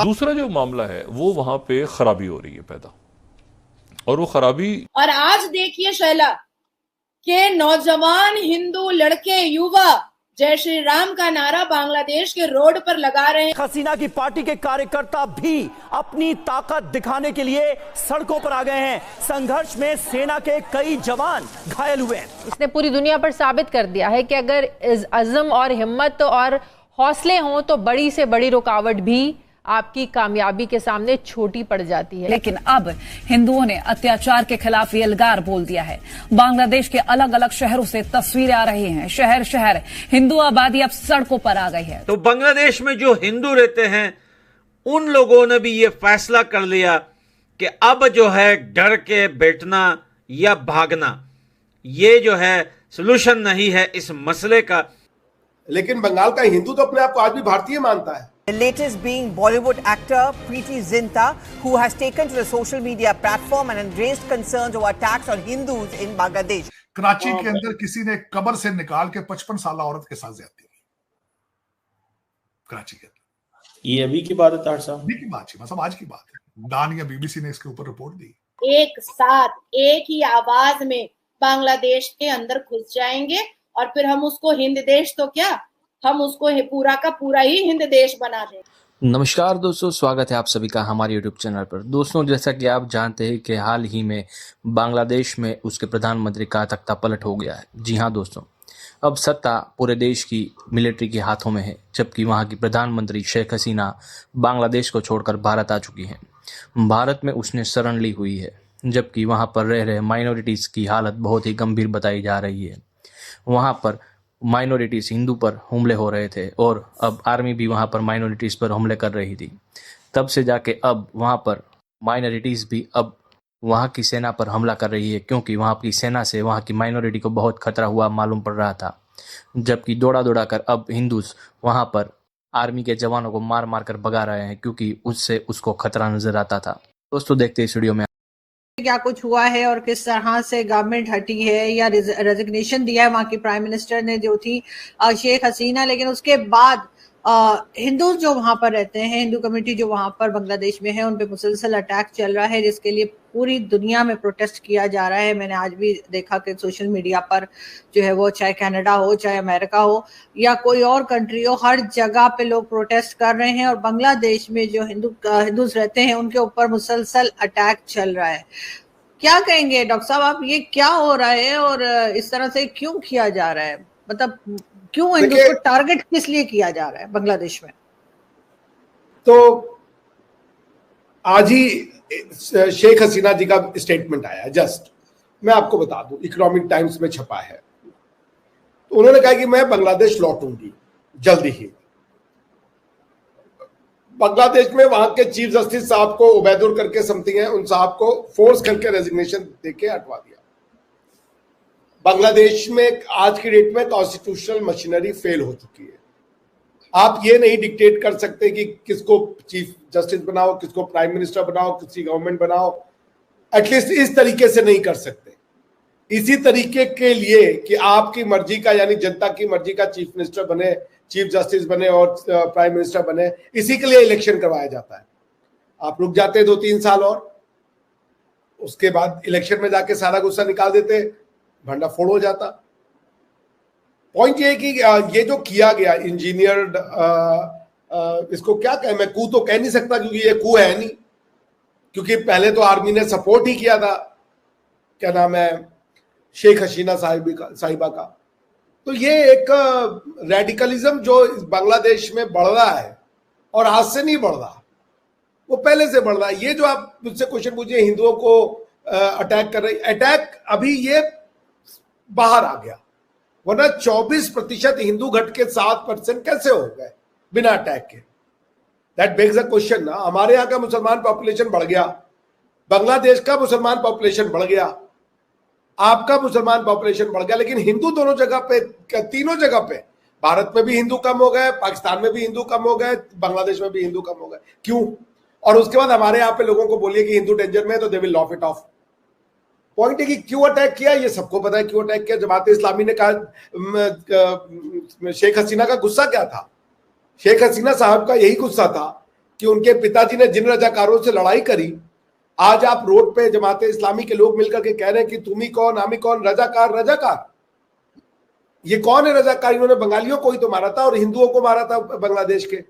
दूसरा जो मामला है वो वहां पे खराबी हो रही है पैदा, और वो खराबी, और आज देखिए शैला के नौजवान हिंदू लड़के युवा जय श्री राम का नारा बांग्लादेश के रोड पर लगा रहे हैं। हसीना की पार्टी के कार्यकर्ता भी अपनी ताकत दिखाने के लिए सड़कों पर आ गए हैं। संघर्ष में सेना के कई जवान घायल हुए हैं। इसने पूरी दुनिया पर साबित कर दिया है कि अगर अज़्म और हिम्मत और हौसले हों तो बड़ी से बड़ी रुकावट भी आपकी कामयाबी के सामने छोटी पड़ जाती है। लेकिन अब हिंदुओं ने अत्याचार के खिलाफ यलगार बोल दिया है। बांग्लादेश के अलग अलग शहरों से तस्वीरें आ रही हैं। शहर शहर हिंदू आबादी अब सड़कों पर आ गई है। तो बांग्लादेश में जो हिंदू रहते हैं उन लोगों ने भी ये फैसला कर लिया कि अब जो है डर के बैठना या भागना ये जो है सलूशन नहीं है इस मसले का। लेकिन बंगाल का हिंदू तो अपने आप को आज भी भारतीय मानता है। The latest being Bollywood actor Preeti Zinta, who has taken to the social media platform and raised concerns over attacks on Hindus in Bangladesh. Karachi के अंदर किसी ने कब्र से निकाल के 55 साल औरत के साथ ज्यादती की कराची के अंदर। ये अभी की बात है तार साहब? अभी की बात है, मतलब आज की बात है। डान या बीबीसी ने इसके ऊपर रिपोर्ट दी। एक साथ एक ही आवाज में बांग्लादेश के अंदर घुस जाएंगे और फिर हम उसको हिंद देश तो क्या, हम उसको पूरा का पूरा ही हिंद देश बना दें। नमस्कार दोस्तों, स्वागत है आप सभी का हमारे यूट्यूब चैनल पर। दोस्तों, जैसा कि आप जानते हैं कि हाल ही में बांग्लादेश में उसके प्रधानमंत्री का तख्ता पलट हो गया है। जी हाँ दोस्तों, अब सत्ता पूरे देश की मिलिट्री के हाथों में है, जबकि वहाँ की प्रधानमंत्री शेख हसीना बांग्लादेश को छोड़कर भारत आ चुकी हैं। भारत में उसने शरण ली हुई है, जबकि वहाँ पर रह रहे माइनॉरिटीज़ की हालत बहुत ही गंभीर बताई जा रही है। वहाँ पर माइनॉरिटीज़ हिंदू पर हमले हो रहे थे और अब आर्मी भी वहाँ पर माइनॉरिटीज़ पर हमले कर रही थी। तब से जाके अब वहाँ पर माइनॉरिटीज़ भी अब वहाँ की सेना पर हमला कर रही है, क्योंकि वहाँ की सेना से वहाँ की माइनॉरिटी को बहुत खतरा हुआ मालूम पड़ रहा था। जबकि दौड़ा दौड़ा कर अब हिंदूज वहाँ पर आर्मी के जवानों को मार मार कर भगा रहे हैं, क्योंकि उससे उसको खतरा नजर आता था। दोस्तों, देखते इस वीडियो में क्या कुछ हुआ है और किस तरह से गवर्नमेंट हटी है या रेजिग्नेशन दिया है वहां की प्राइम मिनिस्टर ने जो थी शेख हसीना। लेकिन उसके बाद हिंदू जो वहां पर रहते हैं, हिंदू कम्युनिटी जो वहां पर बांग्लादेश में है, उन पे मुसलसल अटैक चल रहा है, जिसके लिए पूरी दुनिया में प्रोटेस्ट किया जा रहा है। मैंने आज भी देखा कि सोशल मीडिया पर जो है वो चाहे कनाडा हो, चाहे अमेरिका हो या कोई और कंट्री हो, हर जगह पे लोग प्रोटेस्ट कर रहे हैं। और बांग्लादेश में जो हिंदूज रहते हैं उनके ऊपर मुसलसल अटैक चल रहा है। क्या कहेंगे डॉक्टर साहब आप, ये क्या हो रहा है और इस तरह से क्यों किया जा रहा है? मतलब क्यों हिंदू को टारगेट किस लिए किया जा रहा है बांग्लादेश में? तो आज ही शेख हसीना जी का स्टेटमेंट आया, जस्ट मैं आपको बता दूं, इकोनॉमिक टाइम्स में छपा है। तो उन्होंने कहा कि मैं बांग्लादेश लौटूंगी जल्दी ही। बांग्लादेश में वहां के चीफ जस्टिस साहब को उबैदुल करके समथिंग है, उन साहब को फोर्स करके रेजिग्नेशन देके हटवा दिया। बांग्लादेश में आज की डेट में कॉन्स्टिट्यूशनल मशीनरी फेल हो चुकी है। आप ये नहीं डिक्टेट कर सकते कि किसको चीफ जस्टिस बनाओ, किसको प्राइम मिनिस्टर बनाओ, किसी गवर्नमेंट बनाओ। एटलीस्ट इस तरीके से नहीं कर सकते। इसी तरीके के लिए कि आपकी मर्जी का, यानी जनता की मर्जी का चीफ मिनिस्टर बने, चीफ जस्टिस बने और प्राइम मिनिस्टर बने, इसी के लिए इलेक्शन करवाया जाता है। आप रुक जाते 2-3 साल और उसके बाद इलेक्शन में जाके सारा गुस्सा निकाल देते, भंडा फोड़ हो जाता। पॉइंट ये है कि ये जो किया गया इंजीनियर्ड, इसको क्या कहें, मैं कू तो कह नहीं सकता क्योंकि ये कू है नहीं, क्योंकि पहले तो आर्मी ने सपोर्ट ही किया था, क्या नाम है, शेख हसीना साहिबा का। तो ये एक रेडिकलिज्म जो बांग्लादेश में बढ़ रहा है, और आज से नहीं बढ़ रहा, वो पहले से बढ़ रहा है। ये जो आप मुझसे क्वेश्चन पूछिए हिंदुओं को अटैक कर रहे, अटैक अभी ये बाहर आ गया, वरना 24% हिंदू घट के 7% कैसे हो गए बिना अटैक के? दैट बेग्स अ क्वेश्चन ना। हमारे यहाँ का मुसलमान पॉपुलेशन बढ़ गया, बांग्लादेश का मुसलमान पॉपुलेशन बढ़ गया, आपका मुसलमान पॉपुलेशन बढ़ गया, लेकिन हिंदू दोनों जगह पे, तीनों जगह पे, भारत में भी हिंदू कम हो गए, पाकिस्तान में भी हिंदू कम हो गए, बांग्लादेश में भी हिंदू कम हो गए। क्यों? और उसके बाद हमारे यहाँ पे लोगों को बोलिए कि हिंदू डेंजर में है तो they will loaf it of. Point है कि क्यों अटैक किया, ये सबको पता है क्यों अटैक किया। जमात इस्लामी ने कहा, शेख हसीना का गुस्सा क्या था? शेख हसीना साहब का यही गुस्सा था कि उनके पिताजी ने जिन रजाकारों से लड़ाई करी, आज आप रोड पे जमाते इस्लामी के लोग मिलकर के कह रहे हैं कि तुम ही कौन, हम ही कौन, रजाकार रजाकार। ये कौन है रजाकार? इन्होंने बंगालियों को ही तो मारा था और हिंदुओं को मारा था बांग्लादेश के।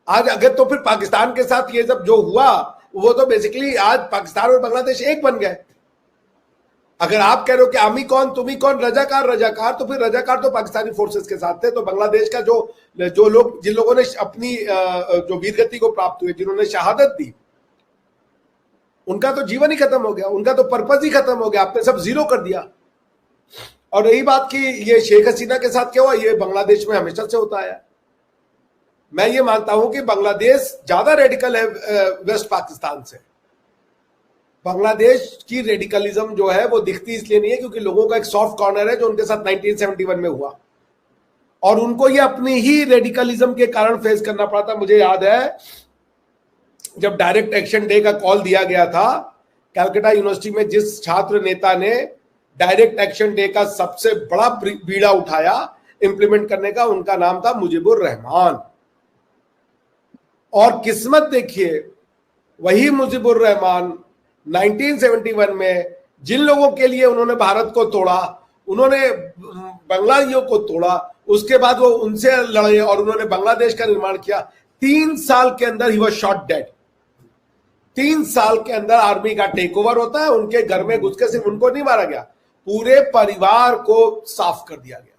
आज अगर तो फिर पाकिस्तान के साथ ये सब जो हुआ वो तो बेसिकली आज पाकिस्तान और बांग्लादेश एक बन गए। अगर आप कह रहे हो कि हम ही कौन, तुम ही कौन, रजाकार रजाकार, तो फिर रजाकार तो पाकिस्तानी फोर्सेस के साथ थे। तो बांग्लादेश का जो लोग, जिन लोगों ने अपनी जो वीरगति को प्राप्त हुए, जिन्होंने शहादत दी, उनका तो जीवन ही खत्म हो गया, उनका तो पर्पज ही खत्म हो गया, आपने सब जीरो कर दिया। और रही बात कि ये शेख हसीना के साथ क्या हुआ, ये बांग्लादेश में हमेशा से होता है। मैं ये मानता हूं कि बांग्लादेश ज्यादा रेडिकल है वेस्ट पाकिस्तान से। बांग्लादेश की रेडिकलिज्म जो है वो दिखती इसलिए नहीं है क्योंकि लोगों का एक सॉफ्ट कॉर्नर है जो उनके साथ 1971 में हुआ, और उनको ये अपनी ही रेडिकलिज्म के कारण फेस करना पड़ा था। मुझे याद है जब डायरेक्ट एक्शन डे का कॉल दिया गया था कलकत्ता यूनिवर्सिटी में, जिस छात्र नेता ने डायरेक्ट एक्शन डे का सबसे बड़ा बीड़ा उठाया इंप्लीमेंट करने का, उनका नाम था मुजीबुर रहमान। और किस्मत देखिए, वही मुजीबुर रहमान 1971 में जिन लोगों के लिए उन्होंने भारत को तोड़ा, उन्होंने बांग्लादेशियों को तोड़ा, उसके बाद वो उनसे लड़े और उन्होंने बांग्लादेश का निर्माण किया। 3 साल के अंदर ही वॉज शॉट डेड। 3 साल के अंदर आर्मी का टेक ओवर होता है, उनके घर में घुस के सिर्फ उनको नहीं मारा गया, पूरे परिवार को साफ कर दिया गया।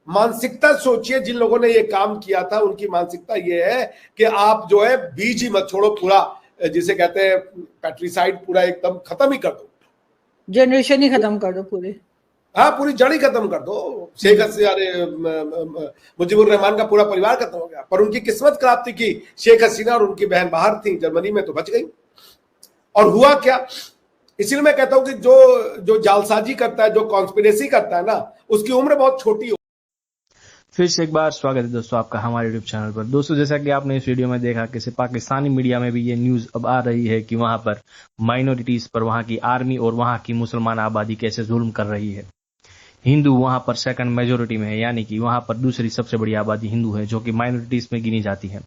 मानसिकता सोचिए, जिन लोगों ने ये काम किया था उनकी मानसिकता ये है कि आप जो है बीज ही मत छोड़ो, पूरा जिसे कहते हैं पैट्रिसाइड, पूरा एकदम खत्म ही कर दो, जनरेशन ही खत्म कर दो पूरे। हाँ, पूरी जड़ ही खत्म कर दो। शेख हसीना, मुजीबुर रहमान का पूरा परिवार खत्म हो गया। पर उनकी किस्मत खराब थी कि शेख हसीना और उनकी बहन बाहर थी जर्मनी में, तो बच गई। और हुआ क्या, इसीलिए मैं कहता हूं कि जो जालसाजी करता है, जो कॉन्स्पिरेसी करता है ना, उसकी उम्र बहुत छोटी हो। फिर से एक बार स्वागत है दोस्तों आपका हमारे यूट्यूब चैनल पर। दोस्तों, जैसा कि आपने इस वीडियो में देखा कि पाकिस्तानी मीडिया में भी ये न्यूज अब आ रही है कि वहां पर माइनॉरिटीज पर वहां की आर्मी और वहां की मुसलमान आबादी कैसे जुल्म कर रही है। हिंदू वहां पर सेकंड मेजोरिटी में है, यानी कि वहां पर दूसरी सबसे बड़ी आबादी हिंदू है, जो कि माइनॉरिटीज में गिनी जाती है।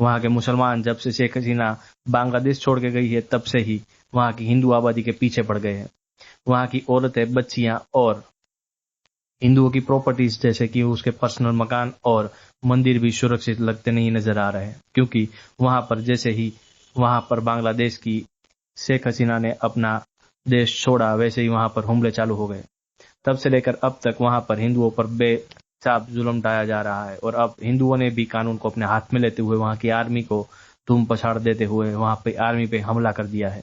वहां के मुसलमान जब से शेख हसीना बांग्लादेश छोड़ के गई है, तब से ही वहां की हिंदू आबादी के पीछे पड़ गए हैं। वहां की औरतें, बच्चियां और हिंदुओं की प्रॉपर्टीज जैसे कि उसके पर्सनल मकान और मंदिर भी सुरक्षित लगते नहीं नजर आ रहे हैं, क्योंकि वहां पर जैसे ही वहां पर बांग्लादेश की शेख हसीना ने अपना देश छोड़ा, वैसे ही वहां पर हमले चालू हो गए। तब से लेकर अब तक वहां पर हिंदुओं पर बेहिसाब जुल्म ढाया जा रहा है, और अब हिंदुओं ने भी कानून को अपने हाथ में लेते हुए वहां की आर्मी को धूम पछाड़ देते हुए वहां पे आर्मी पे हमला कर दिया है।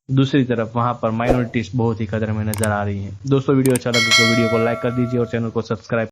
दूसरी तरफ वहां पर माइनॉरिटीज बहुत ही खतरे में नजर आ रही हैं। दोस्तों, वीडियो अच्छा लगे तो वीडियो को लाइक कर दीजिए और चैनल को सब्सक्राइब